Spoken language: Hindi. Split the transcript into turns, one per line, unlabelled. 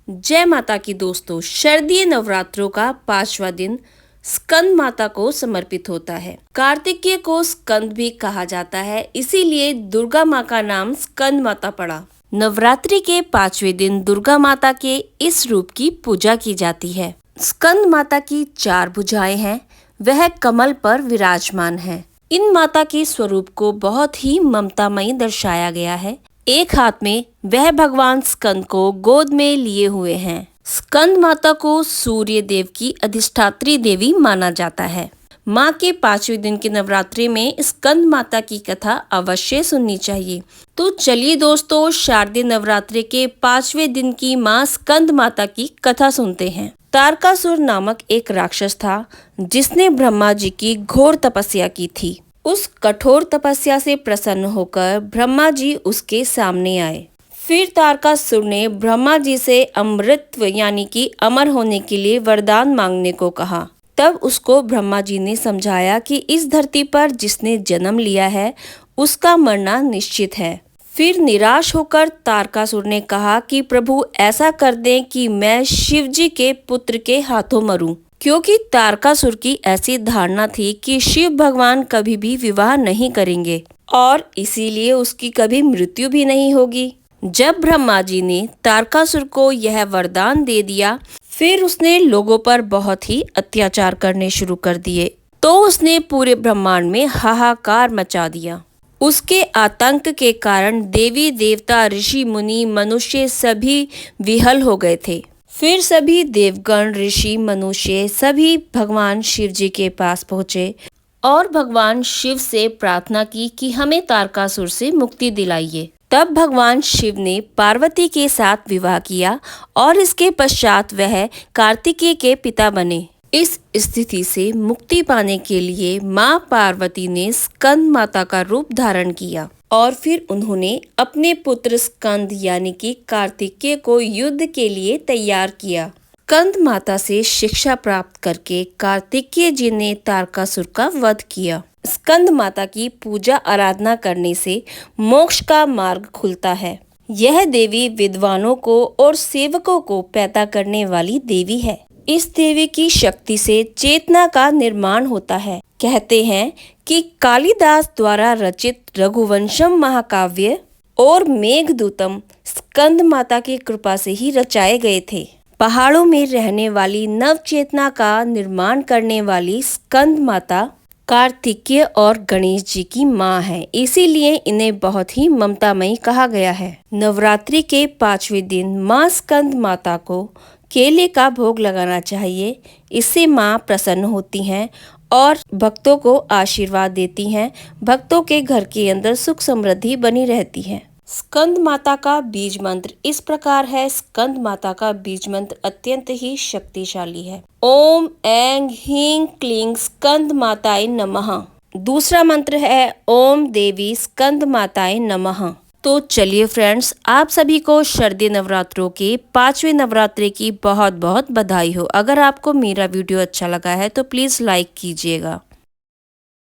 जय माता की दोस्तों, शारदीय नवरात्रों का 5वां दिन स्कंद माता को समर्पित होता है। कार्तिकेय को स्कंद भी कहा जाता है, इसीलिए दुर्गा माँ का नाम स्कंद माता पड़ा। नवरात्रि के 5वें दिन दुर्गा माता के इस रूप की पूजा की जाती है। स्कंद माता की 4 भुजाएं हैं, वह कमल पर विराजमान है। इन माता के स्वरूप को बहुत ही ममतामयी दर्शाया गया है। एक हाथ में वह भगवान स्कंद को गोद में लिए हुए हैं। स्कंद माता को सूर्य देव की अधिष्ठात्री देवी माना जाता है। माँ के 5वें दिन की नवरात्रि में स्कंद माता की कथा अवश्य सुननी चाहिए। तो चलिए दोस्तों, शारदीय नवरात्रि के 5वें दिन की माँ स्कंद माता की कथा सुनते हैं। तारकासुर नामक एक राक्षस था, जिसने ब्रह्मा जी की घोर तपस्या की थी। उस कठोर तपस्या से प्रसन्न होकर ब्रह्मा जी उसके सामने आए। फिर तारकासुर ने ब्रह्मा जी से अमृतत्व यानी कि अमर होने के लिए वरदान मांगने को कहा। तब उसको ब्रह्मा जी ने समझाया कि इस धरती पर जिसने जन्म लिया है उसका मरना निश्चित है। फिर निराश होकर तारकासुर ने कहा कि प्रभु ऐसा कर दें कि मैं शिव जी के पुत्र के हाथों मरूं, क्योंकि तारकासुर की ऐसी धारणा थी कि शिव भगवान कभी भी विवाह नहीं करेंगे और इसीलिए उसकी कभी मृत्यु भी नहीं होगी। जब ब्रह्मा जी ने तारकासुर को यह वरदान दे दिया, फिर उसने लोगों पर बहुत ही अत्याचार करने शुरू कर दिए। तो उसने पूरे ब्रह्मांड में हाहाकार मचा दिया। उसके आतंक के कारण देवी देवता ऋषि मुनि मनुष्य सभी विहल हो गए थे। फिर सभी देवगण ऋषि मनुष्य सभी भगवान शिव जी के पास पहुँचे और भगवान शिव से प्रार्थना की कि हमें तारकासुर से मुक्ति दिलाइए। तब भगवान शिव ने पार्वती के साथ विवाह किया और इसके पश्चात वह कार्तिकेय के पिता बने। इस स्थिति से मुक्ति पाने के लिए माँ पार्वती ने स्कंद माता का रूप धारण किया और फिर उन्होंने अपने पुत्र स्कंद यानी कि कार्तिकेय को युद्ध के लिए तैयार किया। स्कंद माता से शिक्षा प्राप्त करके कार्तिकेय जी ने तारकासुर का वध किया। स्कंद माता की पूजा आराधना करने से मोक्ष का मार्ग खुलता है। यह देवी विद्वानों को और सेवकों को पैदा करने वाली देवी है। इस देवी की शक्ति से चेतना का निर्माण होता है। कहते हैं कि कालिदास द्वारा रचित रघुवंशम महाकाव्य और मेघदूतम स्कंद माता की कृपा से ही रचाए गए थे। पहाड़ों में रहने वाली नव चेतना का निर्माण करने वाली स्कंद माता कार्तिकेय और गणेश जी की माँ है, इसीलिए इन्हें बहुत ही ममतामयी कहा गया है। नवरात्रि के 5वें दिन माँ स्कंद माता को केले का भोग लगाना चाहिए। इससे माँ प्रसन्न होती हैं और भक्तों को आशीर्वाद देती हैं। भक्तों के घर के अंदर सुख समृद्धि बनी रहती है। स्कंद माता का बीज मंत्र इस प्रकार है। स्कंद माता का बीज मंत्र अत्यंत ही शक्तिशाली है। ओम ऐं ह्रीं क्लीं स्कंद माताय नमः। दूसरा मंत्र है ओम देवी स्कंद माताय नमः। तो चलिए फ्रेंड्स, आप सभी को शारदीय नवरात्रों के 5वें नवरात्रि की बहुत बहुत बधाई हो। अगर आपको मेरा वीडियो अच्छा लगा है तो प्लीज़ लाइक कीजिएगा।